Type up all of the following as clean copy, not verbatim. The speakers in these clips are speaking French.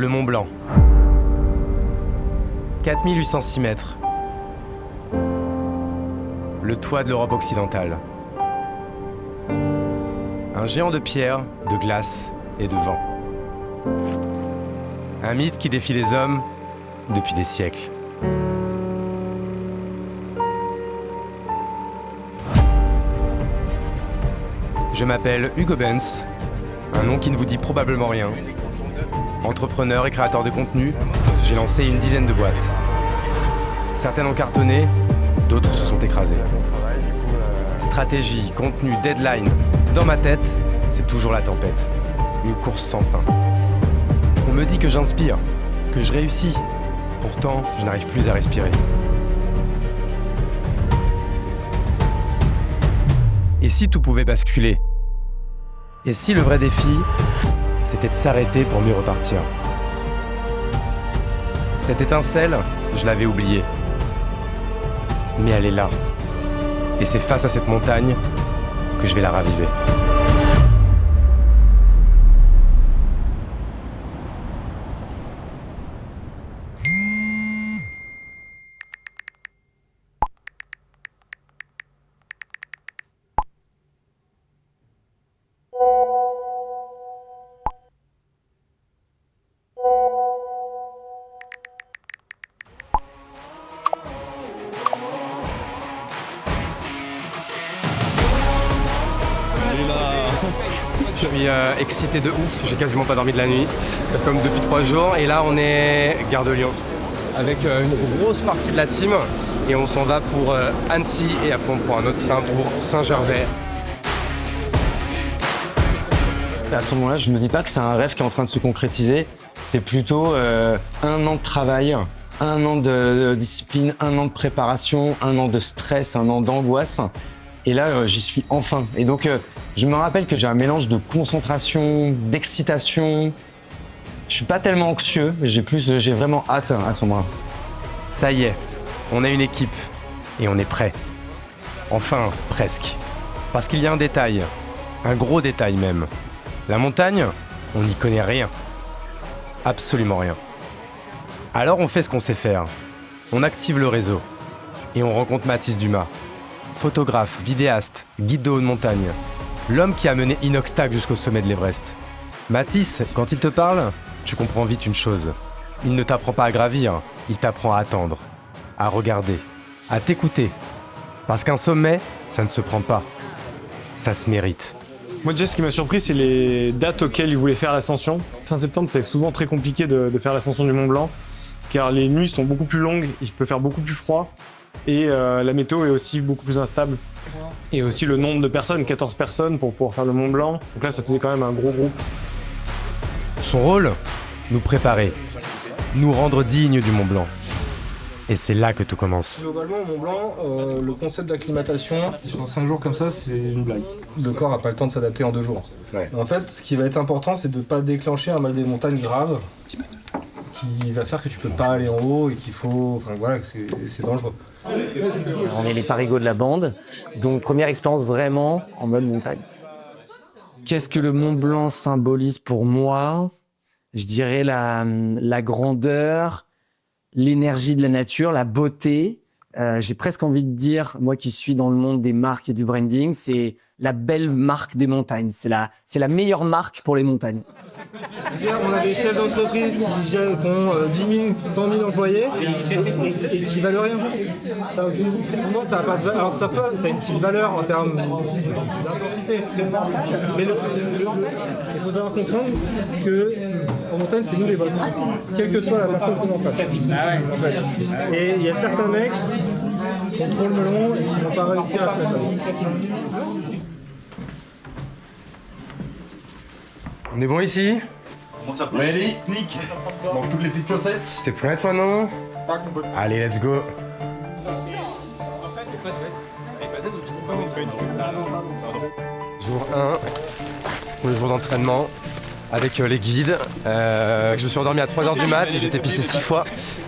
Le Mont Blanc. 4806 mètres. Le toit de l'Europe occidentale. Un géant de pierre, de glace et de vent. Un mythe qui défie les hommes depuis des siècles. Je m'appelle Hugo Benz, un nom qui ne vous dit probablement rien. Entrepreneur et créateur de contenu, j'ai lancé une dizaine de boîtes. Certaines ont cartonné, d'autres se sont écrasées. Stratégie, contenu, deadline, dans ma tête, c'est toujours la tempête. Une course sans fin. On me dit que j'inspire, que je réussis. Pourtant, je n'arrive plus à respirer. Et si tout pouvait basculer ? Et si le vrai défi, c'était de s'arrêter pour mieux repartir ? Cette étincelle, je l'avais oubliée. Mais elle est là. Et c'est face à cette montagne que je vais la raviver. Je suis excité de ouf, j'ai quasiment pas dormi de la nuit, comme depuis 3 jours. Et là on est gare de Lyon, avec une grosse partie de la team. Et on s'en va pour Annecy et après on prend un autre train pour Saint-Gervais. À ce moment-là, je me dis pas que c'est un rêve qui est en train de se concrétiser. C'est plutôt 1 an de travail, 1 an de discipline, 1 an de préparation, 1 an de stress, 1 an d'angoisse. Et là, j'y suis enfin. Et donc, je me rappelle que j'ai un mélange de concentration, d'excitation. Je suis pas tellement anxieux, mais j'ai vraiment hâte à ce moment-là. Ça y est, on a une équipe et on est prêt. Enfin, presque. Parce qu'il y a un détail, un gros détail même. La montagne, on n'y connaît rien. Absolument rien. Alors on fait ce qu'on sait faire. On active le réseau. Et on rencontre Mathis Dumas. Photographe, vidéaste, guide de haute montagne. L'homme qui a mené Inoxtag jusqu'au sommet de l'Everest. Mathis, quand il te parle, tu comprends vite une chose. Il ne t'apprend pas à gravir, il t'apprend à attendre, à regarder, à t'écouter. Parce qu'un sommet, ça ne se prend pas. Ça se mérite. Moi déjà ce qui m'a surpris c'est les dates auxquelles il voulait faire l'ascension. Fin septembre c'est souvent très compliqué de faire l'ascension du Mont Blanc car les nuits sont beaucoup plus longues, il peut faire beaucoup plus froid et la météo est aussi beaucoup plus instable. Et aussi le nombre de personnes, 14 personnes pour pouvoir faire le Mont Blanc. Donc là ça faisait quand même un gros groupe. Son rôle ? Nous préparer, nous rendre dignes du Mont Blanc. Et c'est là que tout commence. Globalement, au Mont Blanc, le concept d'acclimatation, sur 5 jours comme ça, c'est une blague. Le corps n'a pas le temps de s'adapter en 2 jours. Ouais. En fait, ce qui va être important, c'est de ne pas déclencher un mal des montagnes grave qui va faire que tu peux pas aller en haut et qu'il faut... Enfin voilà, que c'est dangereux. On est les parigots de la bande, donc première expérience vraiment en mode montagne. Qu'est-ce que le Mont Blanc symbolise pour moi ? Je dirais la grandeur, l'énergie de la nature, la beauté. J'ai presque envie de dire, moi qui suis dans le monde des marques et du branding, c'est la belle marque des montagnes. C'est la meilleure marque pour les montagnes. On a des chefs d'entreprise qui ont 10 000, 100 000 employés et qui valent rien. Ça, pour moi, ça n'a pas de valeur. Alors ça a une petite valeur en termes d'intensité. Mais il faut savoir comprendre qu'en montagne, c'est nous les boss. Quelle que soit la personne qu'on en face. En fait. Et il y a certains mecs qui contrôlent le melon et qui n'ont pas réussi à se mettre là. On est bon ici ? Ready? Nick. Bon, toutes les petites chaussettes. T'es prêt toi, non ? Allez, let's go. Jour 1, le jour d'entraînement avec les guides. Je me suis endormi à 3h du mat et j'étais pissé 6 fois.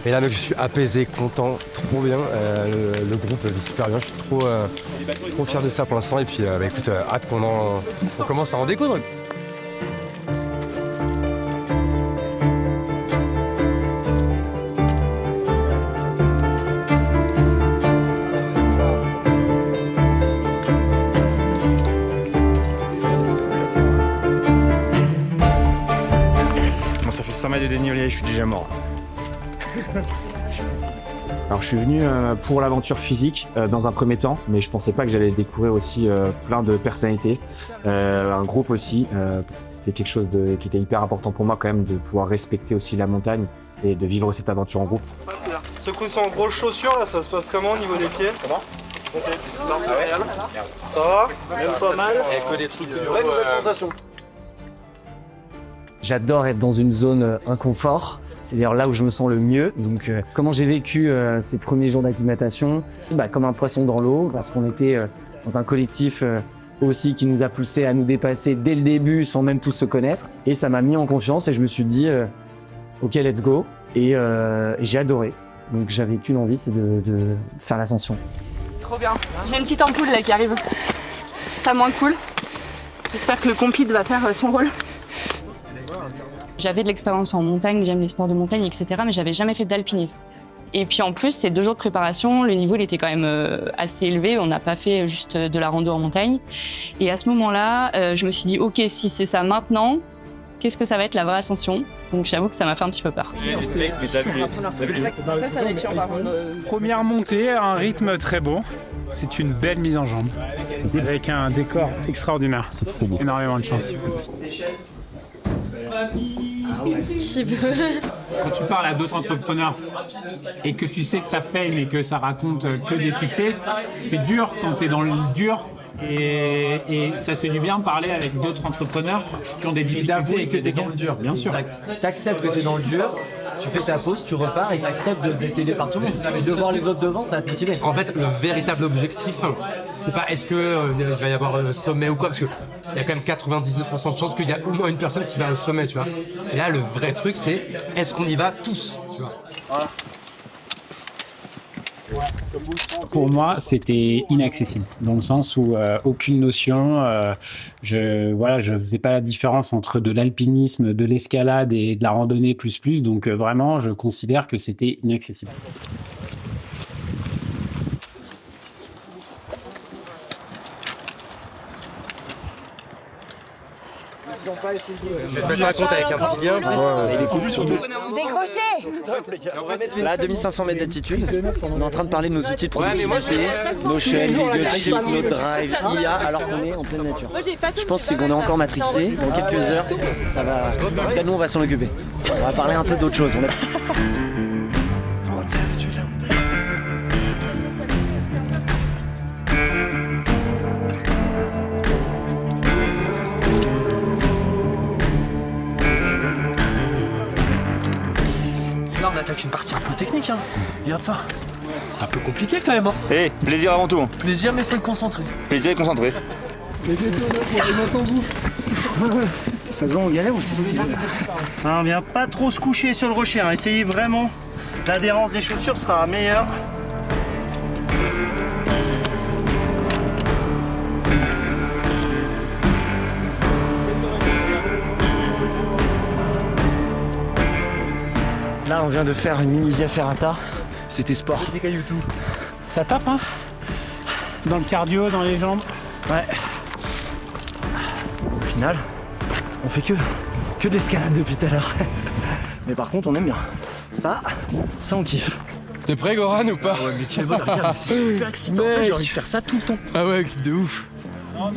Et là, mec, je suis apaisé, content, trop bien. Le groupe vit super bien, je suis trop fier de ça pour l'instant. Et puis, écoute, hâte qu'on commence à en découdre. 100 mètres de dénivelé, je suis déjà mort. Alors je suis venu pour l'aventure physique dans un premier temps, mais je pensais pas que j'allais découvrir aussi plein de personnalités, un groupe aussi. C'était quelque chose qui était hyper important pour moi quand même, de pouvoir respecter aussi la montagne et de vivre cette aventure en groupe. Ce coup sans grosses chaussures là, ça se passe comment au niveau des pieds? Comment? Ça va? Même pas mal. Que des trucs de vraie nouvelle sensation. J'adore être dans une zone inconfort. C'est d'ailleurs là où je me sens le mieux. Donc, comment j'ai vécu ces premiers jours d'acclimatation? Comme un poisson dans l'eau, parce qu'on était dans un collectif aussi qui nous a poussé à nous dépasser dès le début sans même tous se connaître. Et ça m'a mis en confiance et je me suis dit, ok, let's go. Et j'ai adoré. Donc, j'avais qu'une envie, c'est de faire l'ascension. Trop bien. J'ai une petite ampoule là qui arrive. Pas moins cool. J'espère que le compete va faire son rôle. J'avais de l'expérience en montagne, j'aime les sports de montagne, etc. Mais j'avais jamais fait d'alpinisme. Et puis en plus, c'est 2 jours de préparation. Le niveau il était quand même assez élevé. On n'a pas fait juste de la rando en montagne. Et à ce moment-là, je me suis dit, ok, si c'est ça maintenant, qu'est-ce que ça va être la vraie ascension? Donc j'avoue que ça m'a fait un petit peu peur. Première montée, un rythme très beau. C'est une belle mise en jambe, avec un décor extraordinaire. Énormément de chance. Quand tu parles à d'autres entrepreneurs et que tu sais que ça fait mais que ça raconte que des succès, c'est dur quand tu es dans le dur. Et ça fait du bien de parler avec d'autres entrepreneurs qui ont des difficultés. D'avouer que tu es dans le dur, bien sûr. Tu acceptes que tu es dans le dur, tu fais ta pause, tu repars et tu acceptes d'être aidé par tout le monde. Mais de voir les autres devant, ça va te motiver. En fait, le véritable objectif, c'est pas est-ce qu'il va y avoir un sommet ou quoi, parce qu'il y a quand même 99% de chances qu'il y a au moins une personne qui va au sommet, tu vois. Et là, le vrai truc, c'est est-ce qu'on y va tous, tu vois. Voilà. Pour moi, c'était inaccessible, dans le sens où aucune notion, je faisais pas la différence entre de l'alpinisme, de l'escalade et de la randonnée plus, donc vraiment, je considère que c'était inaccessible. Je vais te mettre un compte avec un petit lien. Décrochez! Là, 2500 mètres d'altitude, on est en train de parler de nos outils de productivité, nos chaînes, notre drive, IA, alors qu'on est en pleine nature. Je pense qu'on est encore matrixé. Dans quelques heures, ça va. En tout cas, nous, on va s'en occuper. On va parler un peu d'autre chose. Là, on attaque une partie un peu technique, hein. Regarde ça. C'est un peu compliqué quand même, hein. Eh, plaisir avant tout. Plaisir, mais faut être concentré. Plaisir et concentré. Ça se voit en galère ou c'est stylé? On vient pas trop se coucher sur le rocher, hein. Essayez vraiment. L'adhérence des chaussures sera meilleure. Là, on vient de faire une mini via ferrata. C'était sport. Ça tape, hein? Dans le cardio, dans les jambes. Ouais. Au final, on fait que de l'escalade depuis tout à l'heure. Mais par contre, on aime bien. Ça on kiffe. T'es prêt, Goran, ou pas? Ouais, mais quel bon, regarde, c'est super excitant. En fait, j'ai envie de faire ça tout le temps. Ah ouais, de ouf.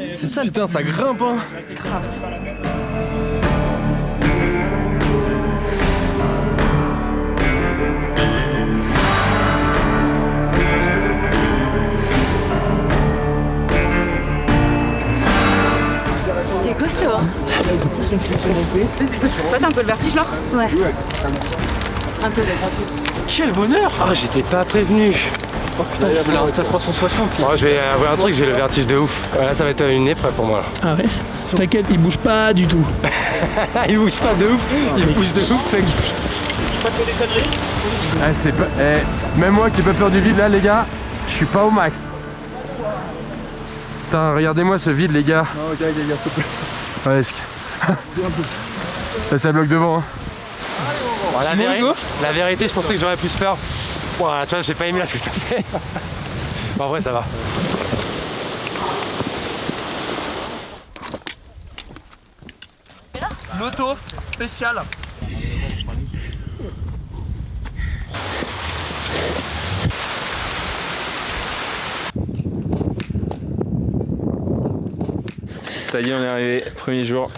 C'est ça, putain, ça grimpe, hein. C'est costaud, hein. Toi, t'as un peu le vertige là? Ouais. Un peu. Quel bonheur! Ah, j'étais pas prévenu. Oh putain, il a voulu rester à 360. Oh, je vais avoir un truc, j'ai le vertige de ouf. Là, ça va être une épreuve pour moi. Ah ouais? T'inquiète, il bouge pas du tout. Il bouge pas de ouf, il bouge de ouf, fuck. Pas que des conneries. Ah, c'est pas... même moi qui ai pas peur du vide, là, les gars, je suis pas au max. Putain, regardez-moi ce vide, les gars. Non, ok, les gars, s'il te plaît. Ouais, là, ça bloque devant. Hein. Bon, la vérité, je pensais que j'aurais plus peur. Bon, tu vois, j'ai pas aimé là ce que t'as fait. Bon, en vrai, ça va. L'auto spéciale. Ça y est, on est arrivé. Premier jour.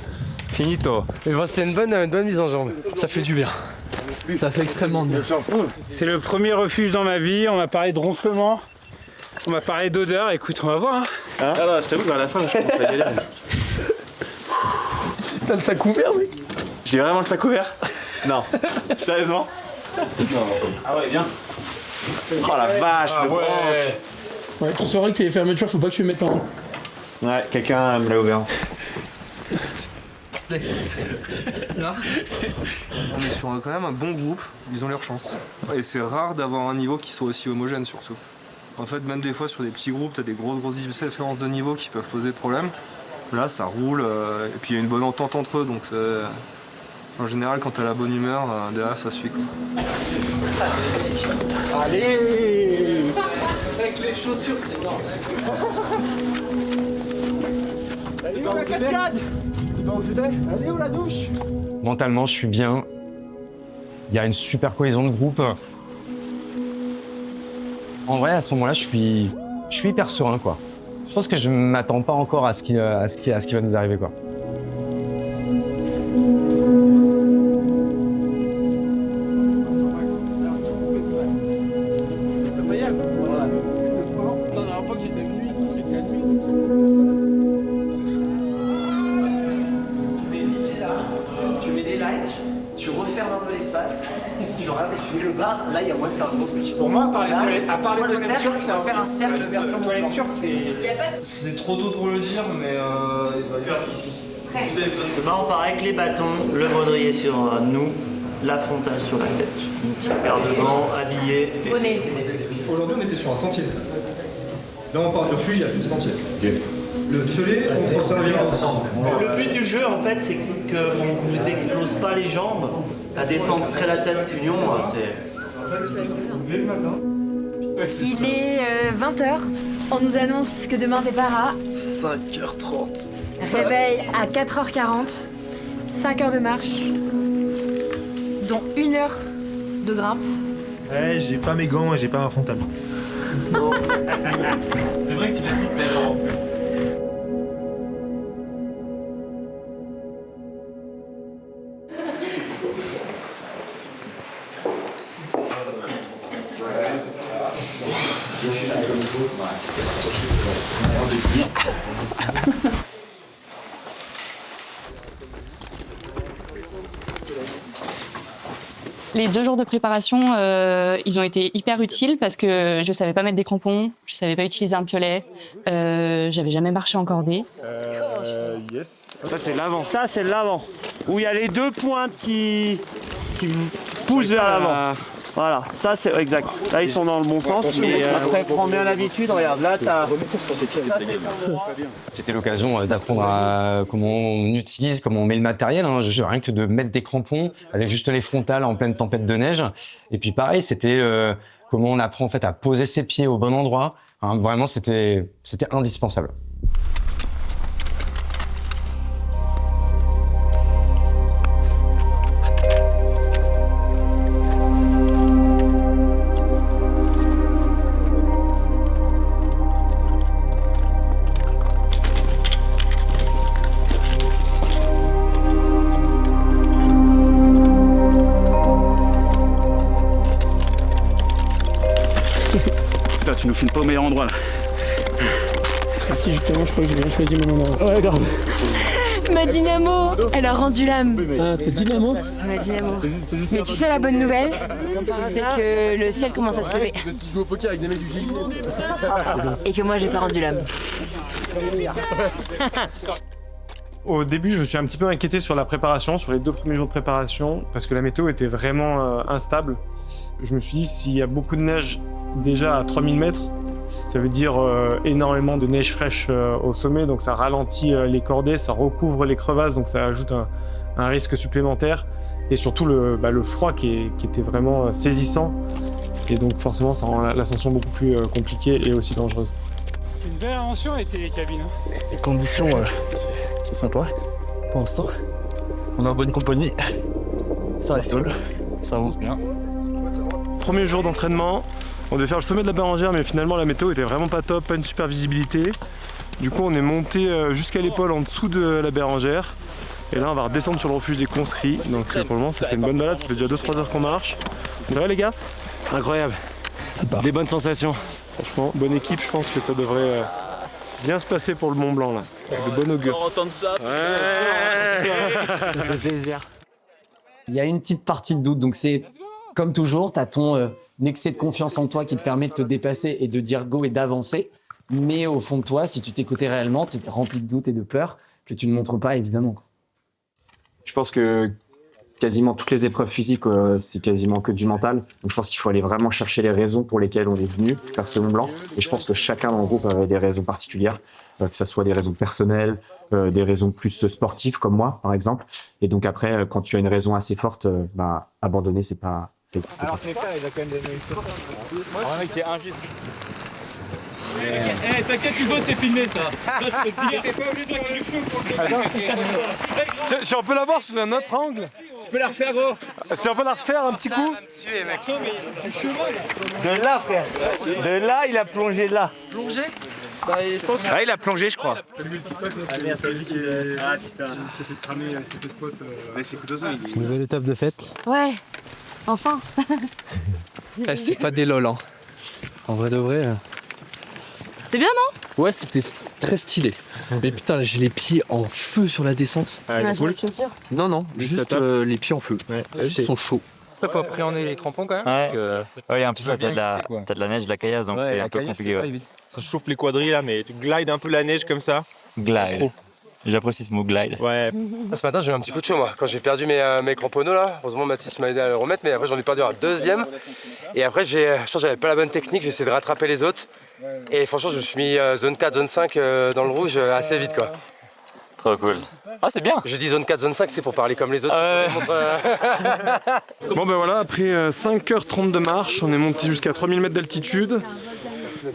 Finito. Mais bon, c'était une bonne mise en jambe. Ça fait du bien. Ça fait extrêmement bien. C'est le premier refuge dans ma vie. On m'a parlé de ronflement. On m'a parlé d'odeur. Écoute, on va voir. Ah non, je t'avoue que vers la fin, je commence à galérer. T'as le sac ouvert, mec? J'ai vraiment le sac ouvert? Non. Sérieusement? Non. Ah ouais, bien. Oh la vache, le branque. Ouais, tu sauras que les fermetures, faut pas que tu les mettes en. Ouais, quelqu'un me l'a ouvert. Là. On est sur quand même un bon groupe, ils ont leur chance. Et c'est rare d'avoir un niveau qui soit aussi homogène surtout. En fait, même des fois sur des petits groupes, t'as des grosses différences de niveau qui peuvent poser problème. Là, ça roule, et puis il y a une bonne entente entre eux, donc en général, quand t'as la bonne humeur, derrière ça suit quoi. Allez! Avec les chaussures, c'est énorme. Allez où la cascade? C'est pas où c'était? Allez où la douche? Mentalement, je suis bien. Il y a une super cohésion de groupe. En vrai, à ce moment-là, je suis hyper serein, quoi. Je pense que je m'attends pas encore à ce qui va nous arriver, quoi. Tu mets des lights, tu refermes un peu l'espace, tu regardes et tu mets le bar, là il y a moyen de faire un bon truc. Pour moi, à part les toilettes turques, ça va faire un cercle version toilettes turques, C'est trop tôt pour le dire, mais il va y avoir ici. On part avec les bâtons, le baudrier sur nous, la frontale sur la tête. Une petite paire de gants, habillés. Aujourd'hui, on était sur un sentier. Là, on part du refuge, il n'y a plus de sentier. Le piolet, on s'en servira ensemble. Le but du jeu, en fait, c'est qu'on ne vous explose pas les jambes. La descente très la tête qu'union, c'est... Le matin. Il est 20h. On nous annonce que demain départ à 5h30. réveil à 4h40. 5 heures de marche, dont 1 heure de grimpe. Ouais, j'ai pas mes gants et j'ai pas ma frontale. C'est vrai que tu l'as dit tout à l'heure en plus. Les 2 jours de préparation, ils ont été hyper utiles parce que je savais pas mettre des crampons, je savais pas utiliser un piolet, j'avais jamais marché en cordée. Yes. Ça c'est l'avant. Ça c'est l'avant. Où il y a les 2 pointes qui poussent vers l'avant. Voilà, ça c'est exact. Là ils sont dans le bon sens. Mais après prends bien l'habitude, regarde là t'as. C'était l'occasion d'apprendre à comment on utilise, comment on met le matériel. Hein. Rien que de mettre des crampons avec juste les frontales en pleine tempête de neige. Et puis pareil, c'était comment on apprend en fait à poser ses pieds au bon endroit. Hein, vraiment, c'était indispensable. Tu nous filmes pas au meilleur endroit là. Si justement, je crois que j'ai bien choisi mon endroit. Ouais, grave. Ma dynamo, elle a rendu l'âme. Ah, ta dynamo? Ma dynamo. Mais tu sais la bonne nouvelle, c'est que le ciel commence à se lever. Tu joues au poker avec des mecs du Gilles. Et que moi j'ai pas rendu l'âme. Au début, je me suis un petit peu inquiété sur la préparation, sur les 2 premiers jours de préparation, parce que la météo était vraiment instable. Je me suis dit, s'il y a beaucoup de neige déjà à 3000 mètres, ça veut dire énormément de neige fraîche au sommet, donc ça ralentit les cordées, ça recouvre les crevasses, donc ça ajoute un risque supplémentaire. Et surtout le froid qui était vraiment saisissant. Et donc forcément, ça rend l'ascension beaucoup plus compliquée et aussi dangereuse. C'est une belle invention les télécabines. Les conditions, c'est sympa pour l'instant. On est en bonne compagnie. Ça rigole, ça avance bien. Premier jour d'entraînement, on devait faire le sommet de la Bérengère, mais finalement la météo était vraiment pas top, pas une super visibilité. Du coup, on est monté jusqu'à l'épaule en dessous de la Bérengère. Et là, on va redescendre sur le refuge des conscrits. Donc pour le moment, ça fait une bonne balade. Ça fait déjà 2-3 heures qu'on marche. Ça va les gars? Incroyable. Des bonnes sensations. Franchement, bonne équipe. Je pense que ça devrait bien se passer pour le Mont Blanc là. De bon augure. On entend ça. Ça fait plaisir. Il y a une petite partie de doute. Donc c'est comme toujours, tu as ton excès de confiance en toi qui te permet de te dépasser et de dire go et d'avancer. Mais au fond de toi, si tu t'écoutais réellement, tu es rempli de doutes et de peur que tu ne montres pas évidemment. Je pense que quasiment toutes les épreuves physiques, c'est quasiment que du mental. Donc je pense qu'il faut aller vraiment chercher les raisons pour lesquelles on est venu faire ce Mont Blanc. Et je pense que chacun dans le groupe avait des raisons particulières, que ce soit des raisons personnelles, des raisons plus sportives comme moi par exemple. Et donc après, quand tu as une raison assez forte, abandonner, ça n'existe pas. Alors Kneka, il a quand même donné sur ça. Un mec qui est ingé. Eh, t'inquiète, tu vois, c'est filmé ça. T'es pas obligé de faire le show pour le. Si on peut la voir sous un autre angle. Tu peux la refaire, gros. Si on peut la refaire un petit coup. De là, frère. De là, il a plongé là. Plongé? Ah, il a plongé, je crois. Le multipote, c'est lui qui est. Ah putain, s'est fait cramer cet spot. Mais c'est couteau, Nouvelle étape de fête. Ouais, enfin. C'est pas des lol, hein. En vrai de vrai. C'était bien, non? Ouais, c'était très stylé. Mais putain, j'ai les pieds en feu sur la descente. Non, non, juste les pieds en feu. Juste, ils sont chauds. Il faut appréhender les crampons quand même. Ouais, un petit peu, il y a de la neige, de la caillasse, donc c'est un peu compliqué. Ouais. Ça chauffe les quadrilles là, mais tu glides un peu la neige comme ça. Glide. J'apprécie ce mot glide. Ouais. Ce matin, j'ai eu un petit coup de chaud, moi. Quand j'ai perdu mes cramponneaux, là, heureusement, Mathis m'a aidé à le remettre, mais après, j'en ai perdu un deuxième. Et après, je pense que j'avais pas la bonne technique, j'ai essayé de rattraper les autres. Et franchement, je me suis mis zone 4, zone 5 dans le rouge assez vite, quoi. Trop cool. Ah, c'est bien. Je dis zone 4, zone 5, c'est pour parler comme les autres. Bon ben voilà, après 5h30 de marche, on est monté jusqu'à 3000 mètres d'altitude.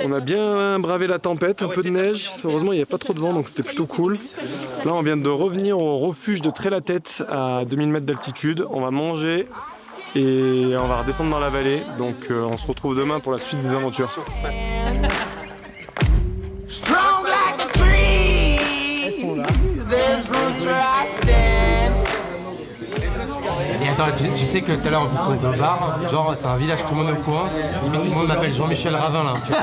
On a bien bravé la tempête, un peu de neige. Heureusement, il n'y a pas trop de vent, donc c'était plutôt cool. Là, on vient de revenir au refuge de Trélatête à 2000 mètres d'altitude. On va manger et on va redescendre dans la vallée. Donc on se retrouve demain pour la suite des aventures. Strong like a tree. Elles sont là. There's roots where I stand. Et attends, tu sais que tout à l'heure on était au bar, genre c'est un village, tout le monde est au coin, limite tout le monde m'appelle Jean-Michel Ravin là. Tu vois.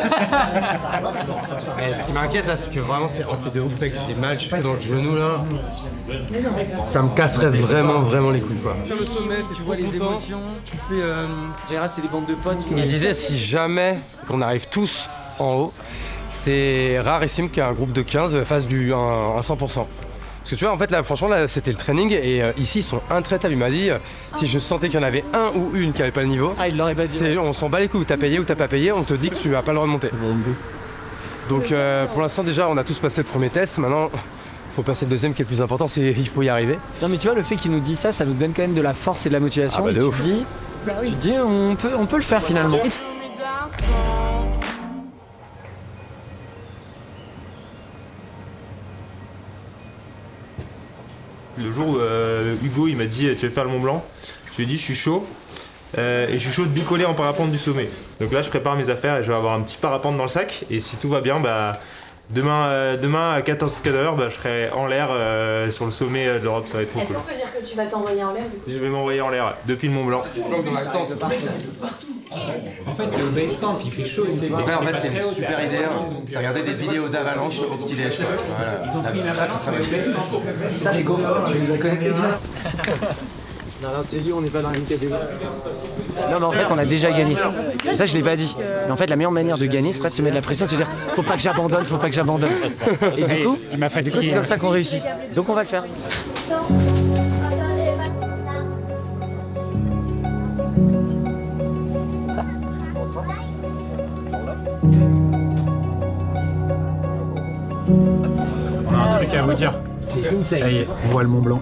Et ce qui m'inquiète là, c'est que vraiment c'est un fait de ouf mec, j'ai mal, je suis dans le genou là. Ça me casserait vraiment les couilles quoi. Sur le sommet, tu vois les émotions, tu fais. En général, c'est des bandes de potes. Il disait si jamais qu'on arrive tous en haut, c'est rarissime qu'un groupe de 15 fasse un 100%. Parce que tu vois, en fait, là, franchement, là, c'était le training et ici, ils sont intraitables. Il m'a dit, si je sentais qu'il y en avait un ou une qui avait pas le niveau, il l'aurait pas dit. On s'en bat les couilles, t'as payé ou t'as pas payé, on te dit que tu vas pas le remonter. Donc, pour l'instant, déjà, on a tous passé le premier test. Maintenant, faut passer le deuxième qui est le plus important, c'est il faut y arriver. Non, mais tu vois, le fait qu'il nous dise ça, ça nous donne quand même de la force et de la motivation. Ah bah de ouf. Tu te dis, on peut le faire finalement. Le jour où Hugo il m'a dit tu veux faire le Mont Blanc, je lui ai dit je suis chaud et je suis chaud de décoller en parapente du sommet. Donc là je prépare mes affaires et je vais avoir un petit parapente dans le sac et si tout va bien, demain à 14h, je serai en l'air sur le sommet de l'Europe, ça va être trop Est-ce cool. qu'on peut dire que tu vas t'envoyer en l'air du coup? Je vais m'envoyer en l'air depuis le Mont Blanc. En fait, le base camp, il fait chaud. Donc là, en fait, c'est une super idée. C'est regarder des vidéos d'avalanche au petit-déj. Voilà. Ils ont pris une avalanche sur le base camp. Putain, les GoPro, tu les as connectés déjà? Non, c'est lui, on n'est pas dans la même catégorie. Non, mais en fait, on a déjà gagné. Et ça, je l'ai pas dit. Mais en fait, la meilleure manière de gagner, c'est pas de se mettre de la pression, c'est de dire faut pas que j'abandonne. Et du coup, c'est comme ça qu'on réussit. Donc, on va le faire. On a un truc à vous dire. Ça y est, on voit le Mont Blanc.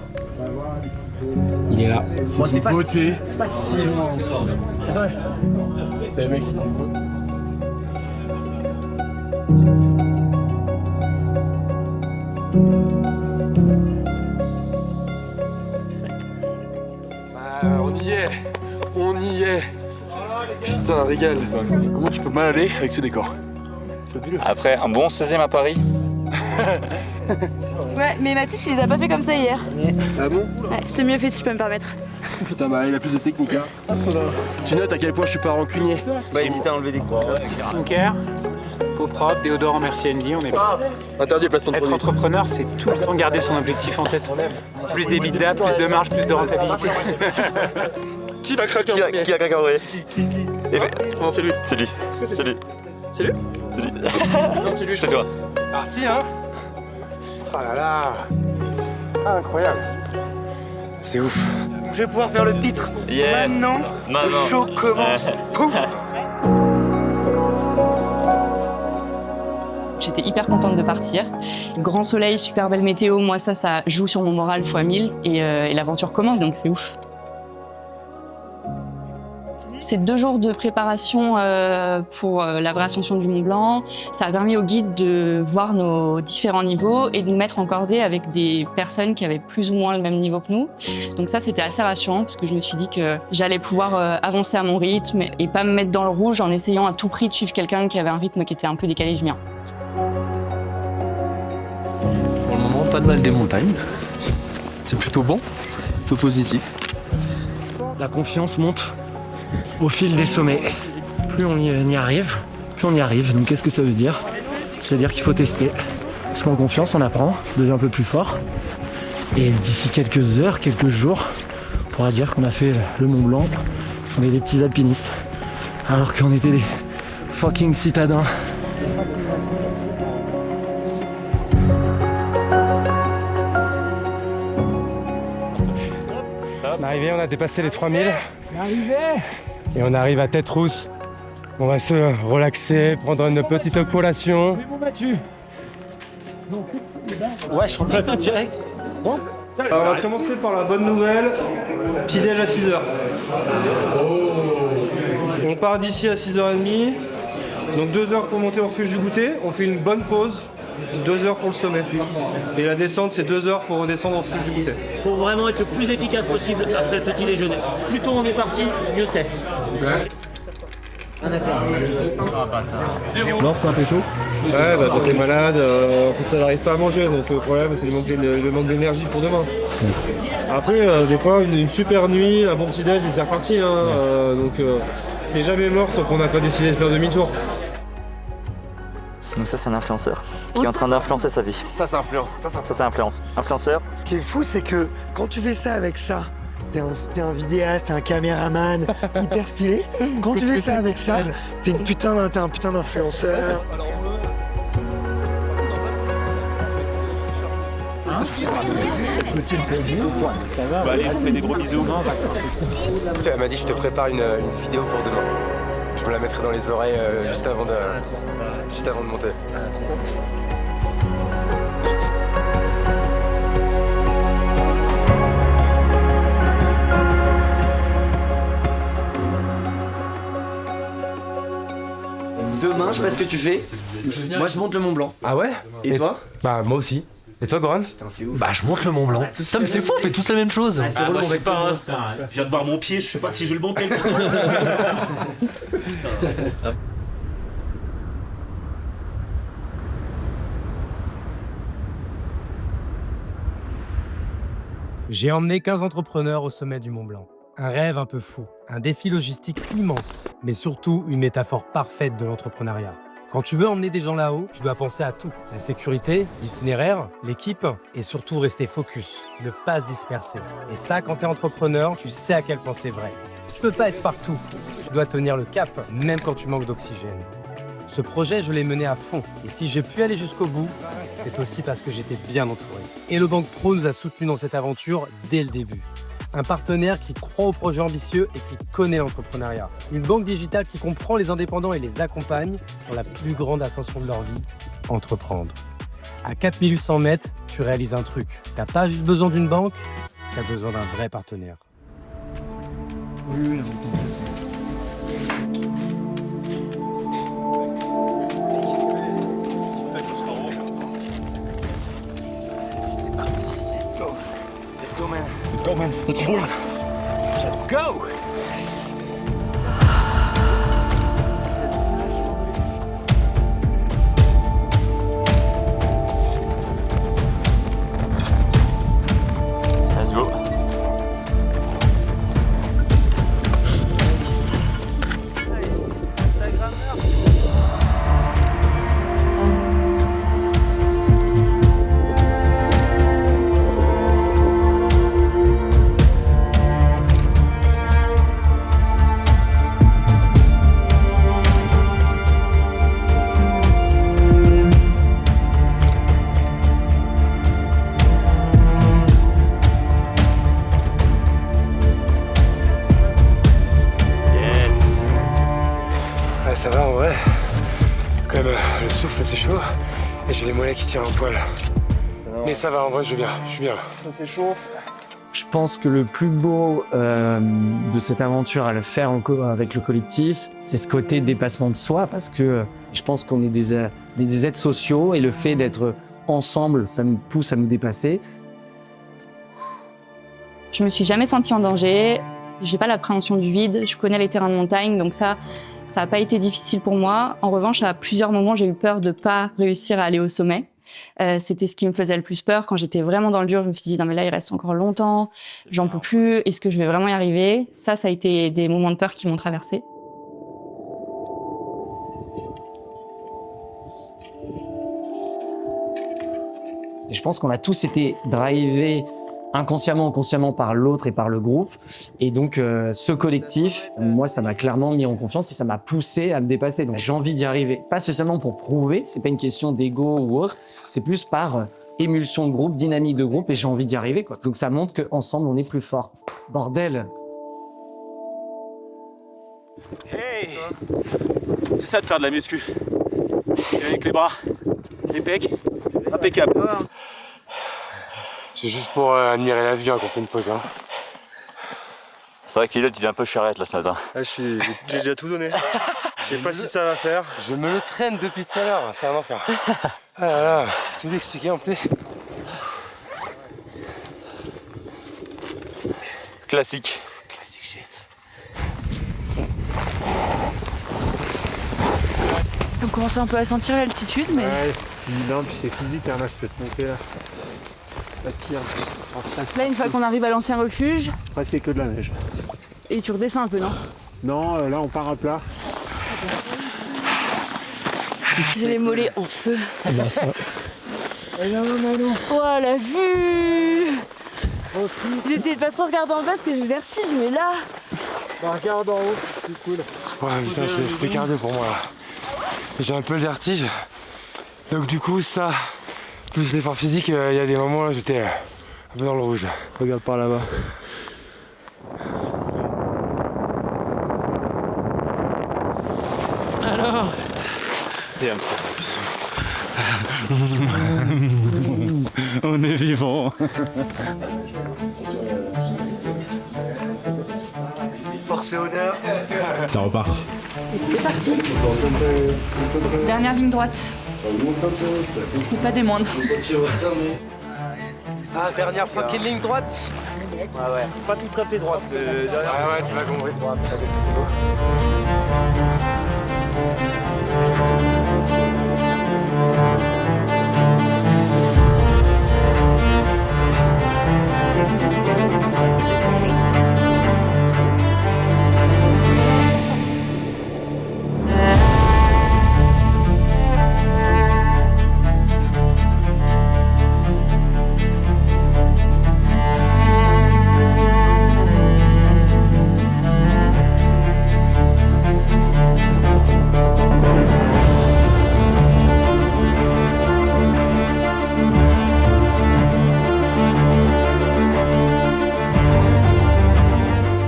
Il est là. Moi, c'est pas beauté. C'est pas si loin en soi. C'est mec, c'est beau. On y est. Putain, régal. Comment tu peux mal aller avec ce décor? Après un bon 16e à Paris, Ouais, mais Mathis, il les a pas fait comme ça hier. Ah bon? Ouais, c'était mieux fait si je peux me permettre. Putain, bah il a plus de technique, hein. Tu notes à quel point je suis pas rancunier. Bah, hésitez à enlever des croix. Petite skincare, peau propre, déodorant, merci Andy, on est pas. Interdit le placement de Être produit. entrepreneur, c'est tout le temps garder son objectif en tête. Plus d'EBITDA, plus de marge, plus de rentabilité. Qui va craquer en premier? Qui a craqué en vrai? Non, c'est lui. C'est lui. C'est lui. C'est lui? C'est lui. Non, c'est lui, C'est toi. C'est parti, hein. Oh là là. Ah, incroyable. C'est ouf. Je vais pouvoir faire le pitre. Yeah. Maintenant, le show commence. Pouf. J'étais hyper contente de partir. Grand soleil, super belle météo, moi ça joue sur mon moral x 1000 et l'aventure commence, donc c'est ouf. C'est 2 jours de préparation pour la vraie ascension du Mont Blanc. Ça a permis au guide de voir nos différents niveaux et de nous mettre en cordée avec des personnes qui avaient plus ou moins le même niveau que nous. Donc ça, c'était assez rassurant parce que je me suis dit que j'allais pouvoir avancer à mon rythme et pas me mettre dans le rouge en essayant à tout prix de suivre quelqu'un qui avait un rythme qui était un peu décalé du mien. Pour le moment, pas de mal des montagnes. C'est plutôt bon, plutôt positif. La confiance monte au fil des sommets. Plus on y arrive, plus on y arrive. Donc qu'est-ce que ça veut dire? C'est-à-dire qu'il faut tester. On se prend confiance, on apprend, on devient un peu plus fort. Et d'ici quelques heures, quelques jours, on pourra dire qu'on a fait le Mont Blanc. On est des petits alpinistes. Alors qu'on était des fucking citadins. L'arrivée, on a dépassé les 3000. Et on arrive à tête rousse. On va se relaxer, prendre une petite collation. Ouais, je prends le plateau direct. Bon. Alors, on va commencer par la bonne nouvelle. Petit déj à 6h. On part d'ici à 6h30. Donc 2 heures pour monter au refuge du goûter. On fait une bonne pause. 2 heures pour le sommet. Et la descente, c'est 2 heures pour redescendre au refuge du goûter. Faut vraiment être le plus efficace possible après le petit déjeuner. Plus tôt on est parti, mieux c'est. Non, c'est un peu chaud. Ouais, bah quand t'es malade, ça n'arrive pas à manger, donc le problème c'est le manque d'énergie pour demain. Après, des fois, une super nuit, un bon petit déj et c'est reparti. Hein, donc c'est jamais mort sauf qu'on n'a pas décidé de faire demi-tour. Donc ça c'est un influenceur qui est en train d'influencer sa vie. Ça, ça influence. Ça c'est influence. Influenceur. Ce qui est fou, c'est que quand tu fais ça avec ça, t'es un vidéaste, t'es un caméraman hyper stylé. Quand tu fais ça avec ça, t'es un putain d'influenceur. Bah allez, je vous fais des gros bisous. Elle m'a dit je te prépare une vidéo pour demain. Je me la mettrai dans les oreilles juste avant de monter. Demain, je sais pas ce que tu fais. Moi, je monte le Mont Blanc. Ah ouais? Et toi? Bah moi aussi. Et toi, Goran? Bah je monte le Mont Blanc. Putain, mais c'est fou, on fait tous la même chose. Moi je sais pas, hein. Je viens de voir mon pied, je sais pas si je vais le monter. J'ai emmené 15 entrepreneurs au sommet du Mont Blanc. Un rêve un peu fou, un défi logistique immense, mais surtout une métaphore parfaite de l'entrepreneuriat. Quand tu veux emmener des gens là-haut, tu dois penser à tout. La sécurité, l'itinéraire, l'équipe et surtout rester focus, ne pas se disperser. Et ça, quand tu es entrepreneur, tu sais à quel point c'est vrai. Tu peux pas être partout, tu dois tenir le cap, même quand tu manques d'oxygène. Ce projet, je l'ai mené à fond. Et si j'ai pu aller jusqu'au bout, c'est aussi parce que j'étais bien entouré. Et le Bank Pro nous a soutenus dans cette aventure dès le début. Un partenaire qui croit au projet ambitieux et qui connaît l'entrepreneuriat. Une banque digitale qui comprend les indépendants et les accompagne dans la plus grande ascension de leur vie, entreprendre. À 4800 mètres, tu réalises un truc. T'as pas juste besoin d'une banque, t'as besoin d'un vrai partenaire. Let's go, man. Let's go. Let's go! Quand même, le souffle, c'est chaud. Et j'ai les mollets qui tirent un poil. Mais ça va, en vrai, je suis bien. Ça s'échauffe. Je pense que le plus beau de cette aventure à le faire avec le collectif, c'est ce côté dépassement de soi, parce que je pense qu'on est des êtres sociaux et le fait d'être ensemble, ça nous pousse à nous dépasser. Je me suis jamais sentie en danger, j'ai pas l'appréhension du vide, je connais les terrains de montagne, donc ça a pas été difficile pour moi. En revanche, à plusieurs moments, j'ai eu peur de pas réussir à aller au sommet. C'était ce qui me faisait le plus peur. Quand j'étais vraiment dans le dur, je me suis dit non mais là il reste encore longtemps, j'en peux plus, est-ce que je vais vraiment y arriver? Ça a été des moments de peur qui m'ont traversée. Et je pense qu'on a tous été drivés inconsciemment ou consciemment par l'autre et par le groupe. Et donc ce collectif, moi ça m'a clairement mis en confiance et ça m'a poussé à me dépasser. Donc j'ai envie d'y arriver. Pas spécialement pour prouver, c'est pas une question d'ego ou autre, c'est plus par émulsion de groupe, dynamique de groupe et j'ai envie d'y arriver, quoi. Donc ça montre qu'ensemble on est plus fort. Bordel! Hey! C'est ça de faire de la muscu. Et avec les bras, les pecs, impeccable. C'est juste pour admirer la vie hein, qu'on fait une pause. Hein. C'est vrai qu'Eliott il vient un peu charrette là ce matin. J'ai déjà tout donné. Je sais pas si ça va faire. Je me le traîne depuis tout à l'heure, c'est un enfer. Ah là là, faut tout lui expliquer en plus. Classique. Classique shit. On commence un peu à sentir l'altitude, mais... Ouais, non, puis c'est physique, hein, là, cette montée là. Ça tire. Là, une fois qu'on arrive à l'ancien refuge... Après, c'est que de la neige. Et tu redescends un peu, non? Non, là, on part à plat. J'ai les mollets en feu. Ah bah ça. Oh, la vue! J'essayais de pas trop regarder en bas parce que j'ai le vertige, mais là... Bah, regarde en haut, c'est cool. Ouais, putain, c'était cardio pour moi là. J'ai un peu le vertige. Donc du coup, ça, plus l'effort physique, il y a des moments là, j'étais un peu dans le rouge. Regarde par là-bas. Alors? Et un peu plus. On est vivant. Force et honneur. Ça repart. Et c'est parti. Dernière ligne droite. Et pas des moindres. Ah, dernière fois qu'il ligne droite. Ah ouais, pas tout à fait droite. Ah ouais, tu m'as compris.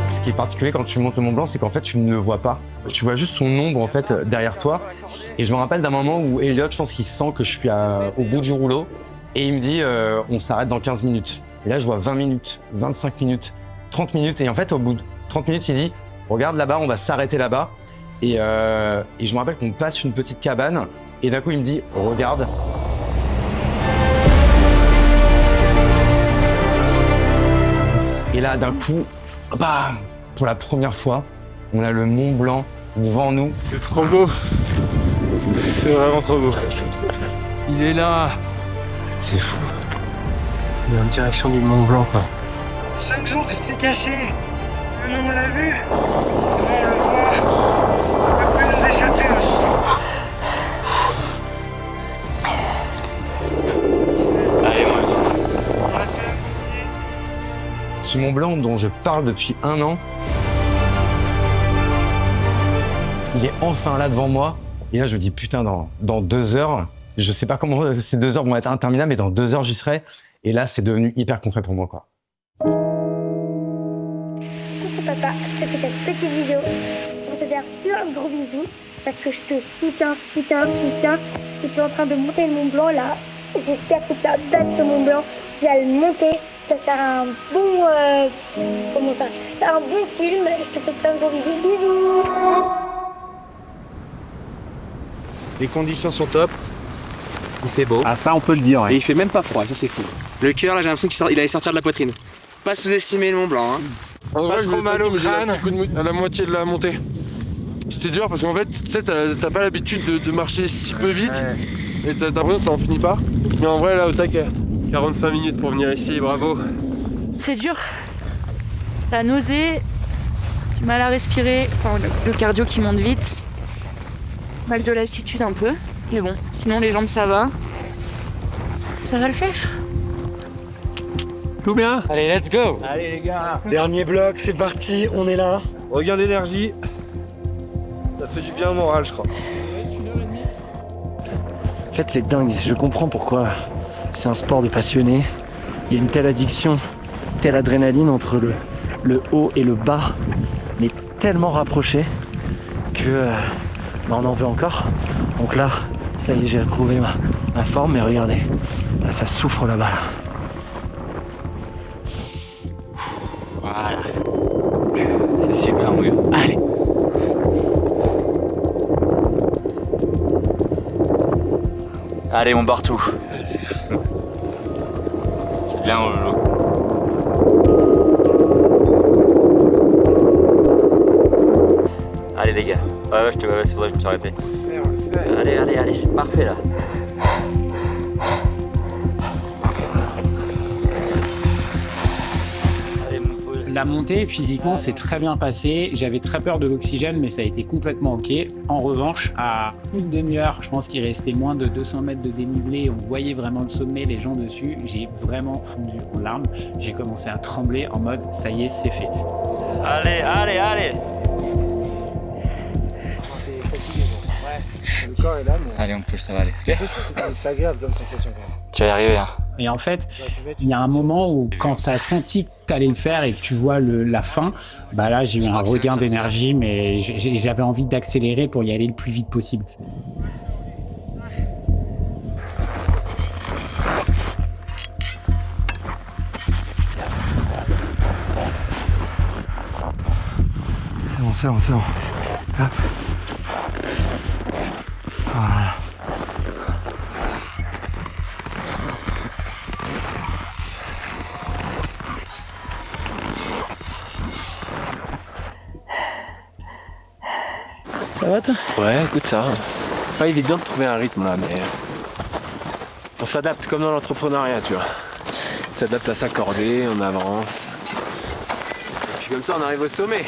Ce qui est particulier quand tu montes le Mont Blanc, c'est qu'en fait tu ne le vois pas. Tu vois juste son ombre en fait derrière toi. Et je me rappelle d'un moment où Eliott, je pense qu'il sent que je suis au bout du rouleau et il me dit on s'arrête dans 15 minutes. Et là je vois 20 minutes, 25 minutes, 30 minutes et en fait au bout de 30 minutes il dit regarde là-bas, on va s'arrêter là-bas. Et je me rappelle qu'on passe une petite cabane et d'un coup il me dit regarde. Et là d'un coup, bam, pour la première fois, on a le Mont Blanc devant nous. C'est trop beau. C'est vraiment trop beau. Il est là. C'est fou. Il est en direction du Mont Blanc, quoi. 5 jours, il s'est caché. Maintenant on l'a vu. Maintenant on le voit. Il ne peut plus nous échapper. Ce Mont Blanc dont je parle depuis 1 an, il est enfin là devant moi. Et là, je me dis, putain, dans 2 heures, je sais pas comment ces 2 heures vont être interminables, mais dans 2 heures, j'y serai. Et là, c'est devenu hyper concret pour moi, quoi. Coucou papa, c'était cette petite vidéo. On te fait plein de gros bisous. parce que je te soutiens. Et tu es en train de monter le Mont Blanc là. J'espère que tu as battu ce Mont Blanc. Tu vas le monter. Ça sera un bon... un bon film. Je te fais plein de gros bisous. Les conditions sont top. Il fait beau. Ah ça on peut le dire, ouais. Et il fait même pas froid, ça c'est fou. Le cœur là j'ai l'impression qu'il allait sortir de la poitrine. Pas sous-estimer le Mont Blanc. Hein. En vrai, trop mal au crâne. À la moitié de la montée. C'était dur parce qu'en fait, tu sais, t'as pas l'habitude de marcher si peu vite. Ouais. Et t'as l'impression que ça en finit pas. Mais en vrai, là, au tac, 45 minutes pour venir ici, bravo. C'est dur. La nausée, du mal à respirer, enfin, le cardio qui monte vite. Mal de l'altitude un peu. Mais bon, sinon les jambes ça va. Ça va le faire. Tout bien. Allez, let's go. Allez les gars. Dernier bloc, c'est parti, on est là. Regain d'énergie. Ça fait du bien au moral, je crois. En fait, c'est dingue. Je comprends pourquoi c'est un sport de passionné. Il y a une telle addiction, telle adrénaline entre le haut et le bas, mais tellement rapprochés que on en veut encore. Donc là, ça y est, j'ai retrouvé ma forme, mais regardez, là ça souffre là-bas. Là. Voilà. C'est super mieux. Allez. Allez, mon Bartou. Ça va le faire. C'est bien, Lolo. Allez, les gars. Ouais, c'est vrai, je me suis arrêté. Allez, c'est parfait là. La montée, physiquement, c'est très bien passé. J'avais très peur de l'oxygène, mais ça a été complètement OK. En revanche, à une demi-heure, je pense qu'il restait moins de 200 mètres de dénivelé. On voyait vraiment le sommet, les gens dessus. J'ai vraiment fondu en larmes. J'ai commencé à trembler en mode « ça y est, c'est fait ». Allez. Le corps est là, mais... Allez, on peut, ça va aller. C'est agréable comme sensation quand même. Tu vas y arriver, hein. Et en fait, il y a un moment où quand tu as senti que tu allais le faire et que tu vois la fin, bah là j'ai eu un regain d'énergie, mais j'avais envie d'accélérer pour y aller le plus vite possible. C'est bon. Hop. Voilà. Ça va toi? Ouais, écoute ça. Pas évident de trouver un rythme là, mais on s'adapte comme dans l'entrepreneuriat, tu vois. On s'adapte à s'accorder, on avance. Et puis comme ça on arrive au sommet.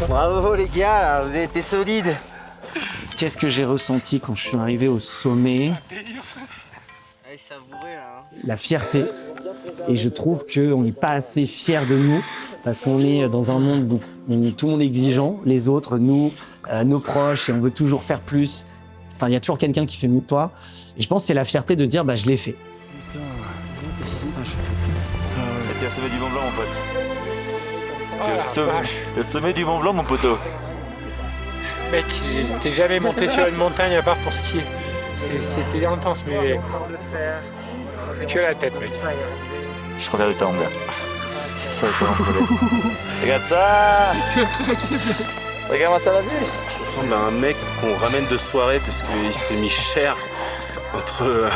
Bravo les gars, vous avez été solides. Qu'est-ce que j'ai ressenti quand je suis arrivé au sommet? La fierté. Et je trouve qu'on n'est pas assez fiers de nous parce qu'on est dans un monde où tout le monde est exigeant, les autres, nous, nos proches, et on veut toujours faire plus. Enfin, il y a toujours quelqu'un qui fait mieux que toi. Et je pense que c'est la fierté de dire, bah, je l'ai fait. T'es au sommet du Mont Blanc, mon pote. T'es au sommet du Mont Blanc, mon poteau. Mec, j'étais jamais monté sur une montagne à part pour skier. C'était intense, mais que la tête, mec. Je suis trop fier de toi, mon gars. Regarde ça. Regarde-moi ça, vas-y. Je ressemble à un mec qu'on ramène de soirée parce qu'il s'est mis cher entre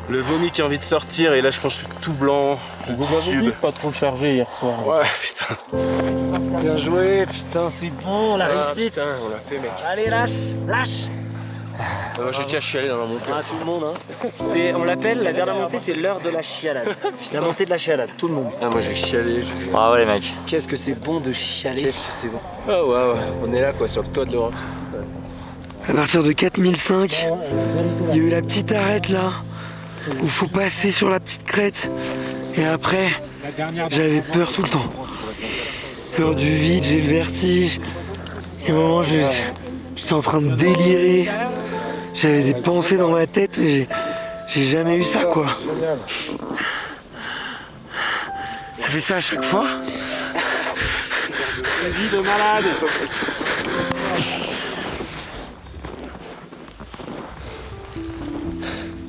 le vomi qui a envie de sortir et là je pense que je suis tout blanc. Je vous avais dit de pas trop charger hier soir. Ouais, putain. Bien joué, putain, c'est bon, la réussite. Putain, on l'a fait, mec. Allez, lâche. Moi j'ai déjà chialé dans la montée. Ah, tout le monde, hein. On l'appelle, la dernière montée, c'est l'heure de la chialade. La montée de la chialade, tout le monde. Ah, moi j'ai chialé. Bravo les mecs. Qu'est-ce que c'est bon de chialer. Qu'est-ce que c'est bon. Ah ouais, on est là quoi, sur le toit de l'Europe. À partir de 4005, il y a eu la petite arête là, où faut passer sur la petite crête. Et après, j'avais peur tout le temps. Peur du vide, j'ai le vertige. Et au moment où j'étais en train de délirer, j'avais des pensées dans ma tête, mais j'ai jamais eu ça quoi. Ça fait ça à chaque fois. La vie de malade.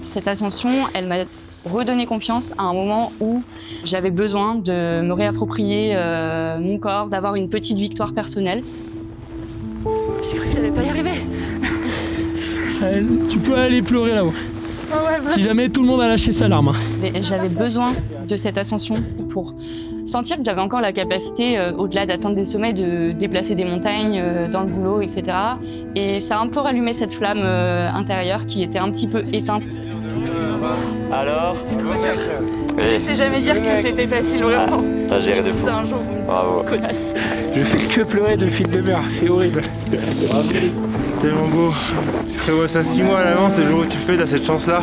Cette ascension, elle m'a redonné confiance à un moment où j'avais besoin de me réapproprier mon corps, d'avoir une petite victoire personnelle. J'ai cru que j'allais pas y arriver. Tu peux aller pleurer là-haut. Ouais, Si jamais tout le monde a lâché sa larme. Mais j'avais besoin de cette ascension pour sentir que j'avais encore la capacité, au-delà d'atteindre des sommets, de déplacer des montagnes dans le boulot, etc. Et ça a un peu rallumé cette flamme intérieure qui était un petit peu éteinte. Alors Je sais jamais dire que c'était facile, vraiment. T'as géré de fou. C'est un jour, Bravo. connasse. Je fais que pleurer de fil de mer, c'est horrible. Tellement beau. Tu prévois ça 6 mois à l'avance et le jour où tu le fais, t'as cette chance là.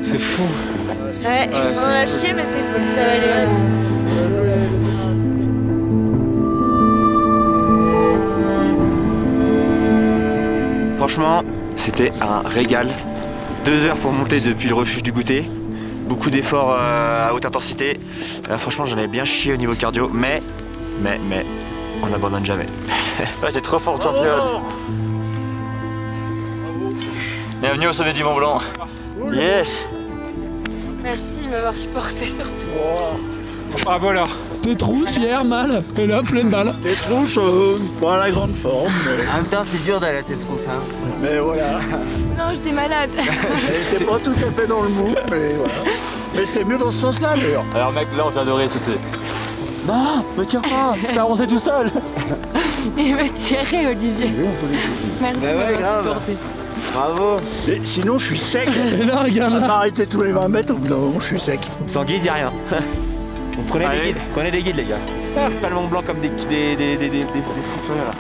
C'est fou. Ouais, on a chié, mais c'était cool, ça va aller vite. Franchement, c'était un régal. 2 heures pour monter depuis le refuge du goûter. Beaucoup d'efforts à haute intensité. Franchement, j'en ai bien chié au niveau cardio, mais on n'abandonne jamais. Ouais, t'es trop fort, championne. Bienvenue au sommet du Mont Blanc. Yes. Merci de m'avoir supporté surtout. Ah voilà. T'es trop fier, mal. Et là, pleine balle. T'es trop chaud, pas la grande forme. Mais... En même temps, c'est dur d'aller à tes trousses, hein. Mais voilà. Non, j'étais malade. J'étais pas tout à fait dans le mou, mais voilà. Mais j'étais mieux dans ce sens-là, d'ailleurs. Alors mec, là on vient de réciter. Non, me tire pas, t'as avancé tout seul. Il m'a tiré, Olivier. Merci de m'avoir supporté. Bravo. Et sinon, je suis sec. Et là, regarde, là. Arrêtez tous les 20 mètres, au bout d'un moment, je suis sec. Sans guide, y'a rien. Donc prenez des guides, les gars. Pas le Mont Blanc comme des fonctionnaires là.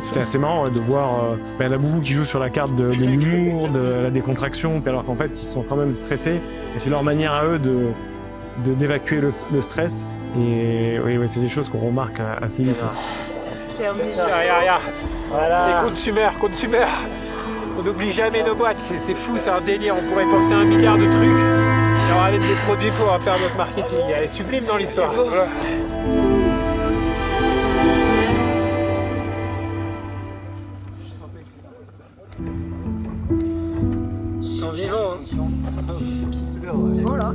C'était assez marrant de voir, il y en a beaucoup qui jouent sur la carte de l'humour, de la décontraction, puis alors qu'en fait ils sont quand même stressés, et c'est leur manière à eux d'évacuer le stress, et oui, c'est des choses qu'on remarque assez vite. Regarde. Voilà. Et compte Sumer. On n'oublie jamais nos boîtes, c'est fou, c'est un délire, on pourrait penser à 1 milliard de trucs, et on ramène des produits pour faire notre marketing, elle est sublime dans l'histoire. Ils sont vivants, hein. Voilà.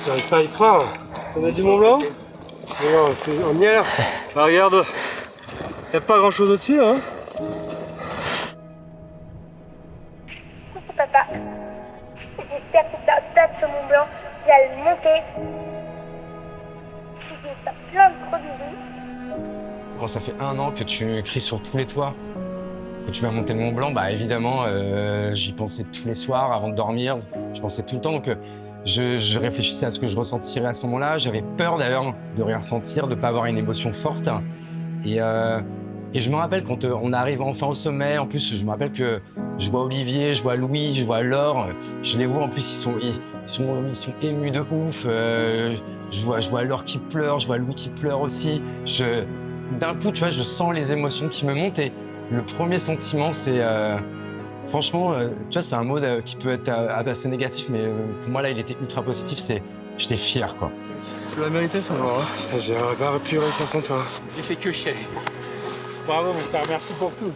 J'arrive pas à y croire. Ça va du Mont Blanc? Non, on y est là. Bah, regarde, y a pas grand chose au-dessus, hein. Coucou papa. J'espère que ta date sur Mont Blanc, tu vas le monter. Je vais faire plein de gros bisous. Quand ça fait 1 an que tu cries sur tous les toits que tu vas monter le Mont Blanc, bah évidemment, j'y pensais tous les soirs avant de dormir. Je pensais tout le temps. Donc, Je réfléchissais à ce que je ressentirais à ce moment-là. J'avais peur d'ailleurs de rien ressentir, de ne pas avoir une émotion forte. Et je me rappelle quand on arrive enfin au sommet, en plus je me rappelle que je vois Olivier, je vois Louis, je vois Laure, je les vois en plus ils sont émus de ouf. Je vois Laure qui pleure, je vois Louis qui pleure aussi. D'un coup, tu vois, je sens les émotions qui me montent et le premier sentiment c'est franchement, tu vois, c'est un mot qui peut être assez négatif, mais pour moi là il était ultra positif, c'est j'étais fier quoi. Tu l'as mérité ce moment, hein. J'aurais pas pu réussir sans toi. J'ai fait que chialer. Bravo mon frère, merci pour tout.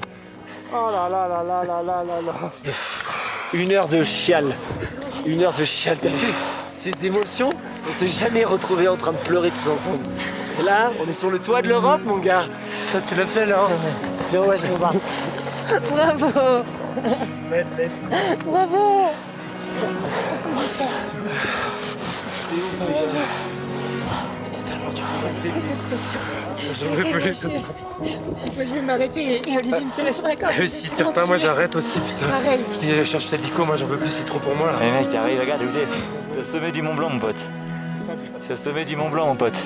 Oh là là là là là là là là. 1 heure de chial. 1 heure de chial, t'as vu? Ces émotions, on s'est jamais retrouvés en train de pleurer tous ensemble. Et là, on est sur le toit de l'Europe, mon gars. Toi, tu l'as fait là, hein? Viens, ouais, je me bats. Bravo. Bravo. C'est tellement dur. J'en veux plus. Moi, je vais m'arrêter et Olivier me tirer sur la corde. Mais si tire pas, moi j'arrête aussi, putain. Pareil. Je dis, cherche ta dico, moi j'en veux plus, c'est trop pour moi là. Mais mec, t'arrives, regarde, écoutez. C'est au sommet du Mont Blanc, mon pote. C'est au sommet du Mont Blanc, mon pote.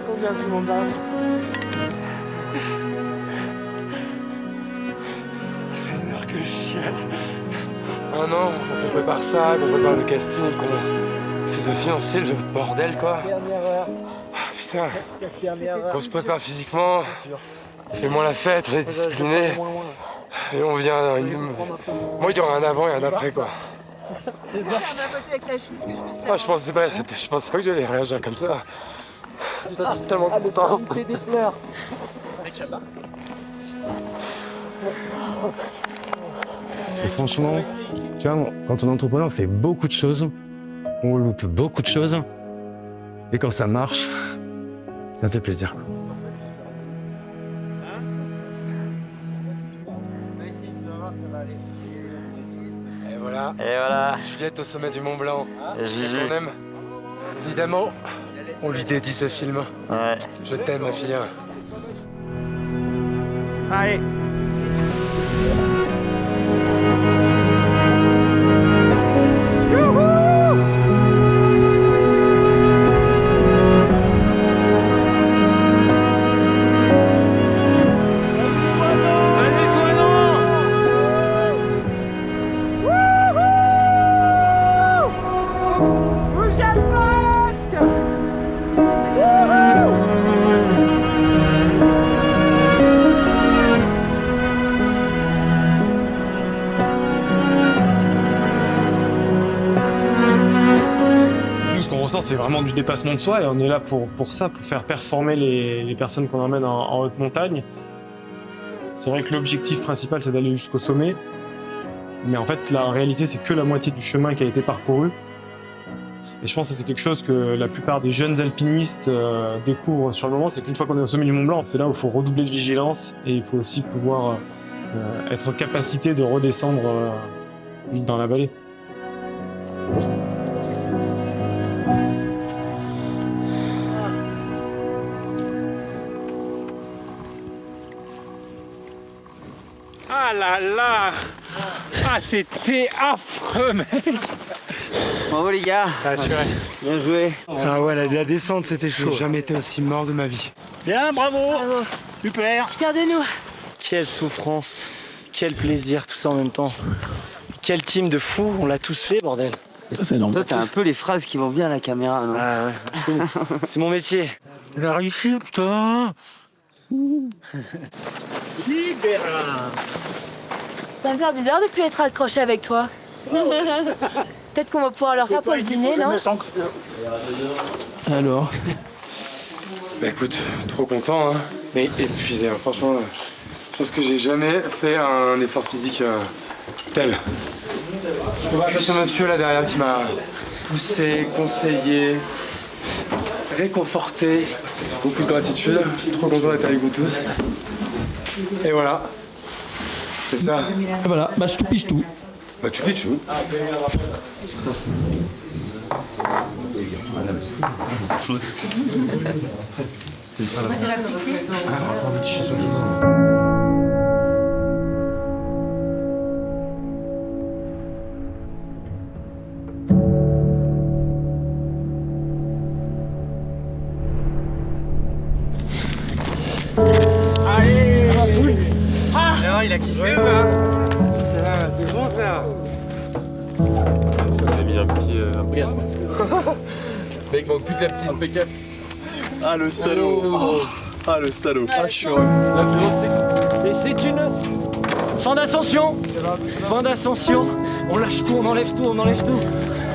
Combien tout le monde va? Ça fait 1 heure que je chiale. Un an, on prépare ça, qu'on prépare le casting, qu'on essaie de financer le bordel quoi. Putain, on se prépare physiquement, on fait moins la fête, on est discipliné. Et on vient. Moi il y aura un avant et un après quoi. C'est bien. On a voté avec la chose que je puisse la. Ah, je pensais pas que j'allais réagir comme ça. Putain, je suis tellement content. Il fait des pleurs. Et franchement, tu vois, quand on est entrepreneur, on fait beaucoup de choses, on loupe beaucoup de choses, et quand ça marche, ça fait plaisir quoi. Et voilà. Et voilà. Juliette au sommet du Mont Blanc. Juju. On aime. Évidemment, on lui dédie ce film. Ouais. Je t'aime ma fille. Allez. C'est vraiment du dépassement de soi et on est là pour ça, pour faire performer les personnes qu'on emmène en haute montagne. C'est vrai que l'objectif principal c'est d'aller jusqu'au sommet, mais en fait la réalité c'est que la moitié du chemin qui a été parcouru. Et je pense que c'est quelque chose que la plupart des jeunes alpinistes découvrent sur le moment, c'est qu'une fois qu'on est au sommet du Mont Blanc, c'est là où il faut redoubler de vigilance et il faut aussi pouvoir être en capacité de redescendre dans la vallée. Ah là là. Ah, c'était affreux, mec. Bravo les gars. T'as assuré. Bien joué. Ah ouais, la descente c'était chaud. J'ai jamais été aussi mort de ma vie. Bien, bravo. Super. Fiers de nous. Quelle souffrance, quel plaisir, tout ça en même temps. Quel team de fous, on l'a tous fait, bordel. Ça, c'est normal. Toi, t'as un peu les phrases qui vont bien à la caméra, non? Ah ouais, c'est mon métier. Il a réussi, putain. Libéra. Ça me fait bizarre de plus être accroché avec toi. Peut-être qu'on va pouvoir leur faire pour le dîner, non? Alors? Bah écoute, trop content, hein. Mais épuisé, hein. Franchement, je pense que j'ai jamais fait un effort physique tel. Je suis ce monsieur là derrière qui m'a poussé, conseillé, réconforté. Beaucoup de gratitude, trop content d'être avec vous tous. Et voilà, c'est ça. Et voilà, bah je te piche tout. Bah tu pitches où? il a kiffé ou pas? C'est bon ça. On a mis un petit orgasme. Mec, manque plus que la petite pick-up. Ah le salaud. Ah le salaud. Ah je suis heureux. Et c'est une fin d'ascension. Fin d'ascension. On lâche tout, on enlève tout, on enlève tout.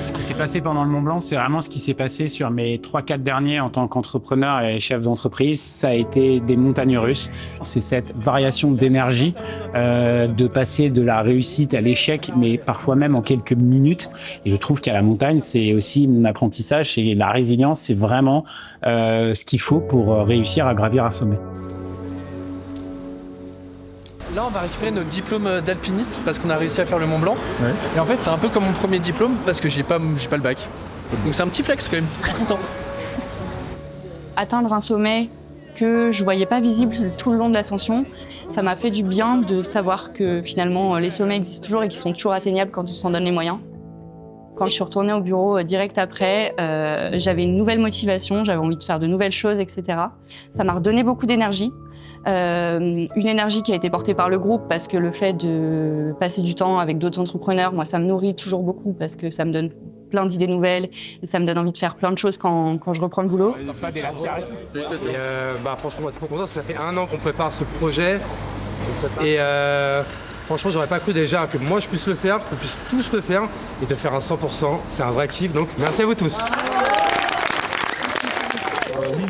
Ce qui s'est passé pendant le Mont Blanc, c'est vraiment ce qui s'est passé sur mes 3-4 derniers en tant qu'entrepreneur et chef d'entreprise. Ça a été des montagnes russes. C'est cette variation d'énergie, de passer de la réussite à l'échec, mais parfois même en quelques minutes. Et je trouve qu'à la montagne, c'est aussi mon apprentissage, c'est la résilience, c'est vraiment ce qu'il faut pour réussir à gravir un sommet. Là, on va récupérer notre diplôme d'alpiniste parce qu'on a réussi à faire le Mont Blanc. Ouais. Et en fait, c'est un peu comme mon premier diplôme parce que j'ai pas le bac. Donc c'est un petit flex quand même. Je suis content. Atteindre un sommet que je voyais pas visible tout le long de l'ascension, ça m'a fait du bien de savoir que finalement les sommets existent toujours et qu'ils sont toujours atteignables quand on s'en donne les moyens. Quand je suis retournée au bureau direct après, j'avais une nouvelle motivation, j'avais envie de faire de nouvelles choses, etc. Ça m'a redonné beaucoup d'énergie. Une énergie qui a été portée par le groupe parce que le fait de passer du temps avec d'autres entrepreneurs, moi ça me nourrit toujours beaucoup parce que ça me donne plein d'idées nouvelles et ça me donne envie de faire plein de choses quand je reprends le boulot. Franchement, moi, trop content, ça fait 1 an qu'on prépare ce projet et franchement, j'aurais pas cru déjà que moi je puisse le faire, qu'on puisse tous le faire et de faire un 100%, c'est un vrai kiff, donc merci à vous tous.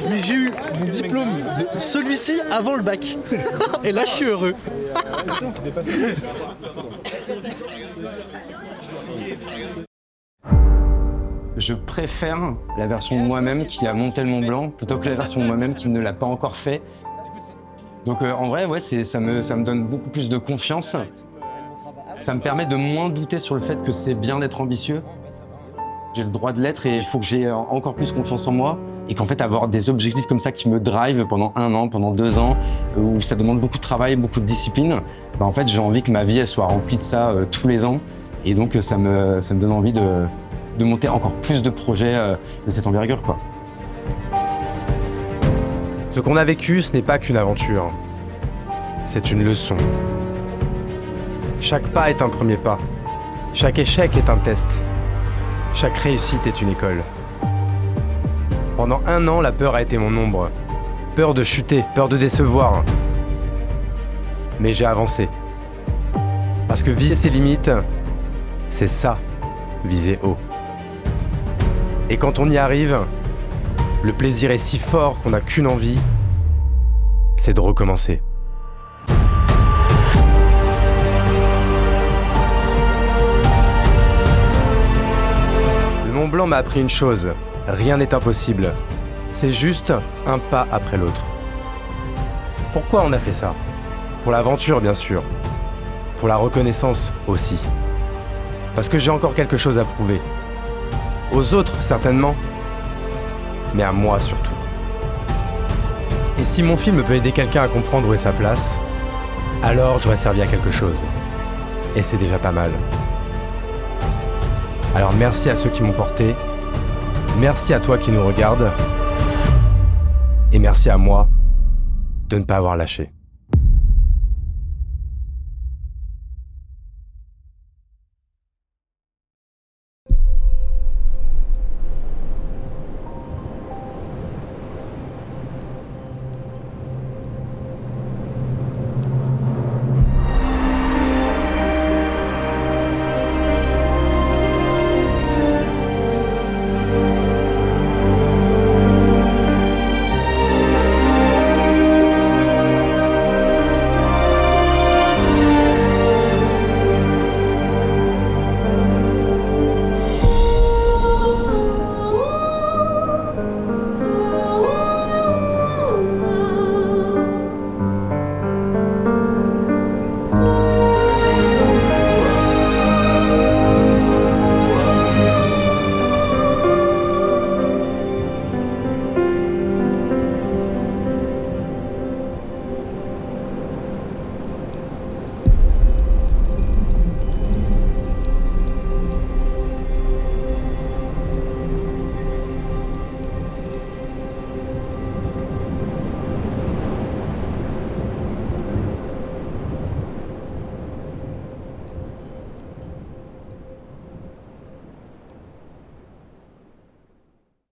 Mais j'ai eu mon diplôme de celui-ci avant le bac. Et là, je suis heureux. Je préfère la version de moi-même qui a monté le Mont Blanc plutôt que la version de moi-même qui ne l'a pas encore fait. Donc en vrai, ouais, ça me donne beaucoup plus de confiance. Ça me permet de moins douter sur le fait que c'est bien d'être ambitieux. J'ai le droit de l'être et il faut que j'ai encore plus confiance en moi. Et qu'en fait, avoir des objectifs comme ça qui me drive pendant 1 an, pendant 2 ans, où ça demande beaucoup de travail, beaucoup de discipline, en fait, j'ai envie que ma vie elle soit remplie de ça tous les ans. Et donc, ça me donne envie de monter encore plus de projets de cette envergure, quoi. Ce qu'on a vécu, ce n'est pas qu'une aventure. C'est une leçon. Chaque pas est un premier pas. Chaque échec est un test. Chaque réussite est une école. Pendant 1 an, la peur a été mon ombre. Peur de chuter, peur de décevoir. Mais j'ai avancé. Parce que viser ses limites, c'est ça, viser haut. Et quand on y arrive, le plaisir est si fort qu'on n'a qu'une envie, c'est de recommencer. Le Mont Blanc m'a appris une chose. Rien n'est impossible. C'est juste un pas après l'autre. Pourquoi on a fait ça? Pour l'aventure, bien sûr. Pour la reconnaissance aussi. Parce que j'ai encore quelque chose à prouver. Aux autres, certainement. Mais à moi, surtout. Et si mon film peut aider quelqu'un à comprendre où est sa place, alors j'aurais servi à quelque chose. Et c'est déjà pas mal. Alors merci à ceux qui m'ont porté. Merci à toi qui nous regarde. Et merci à moi de ne pas avoir lâché.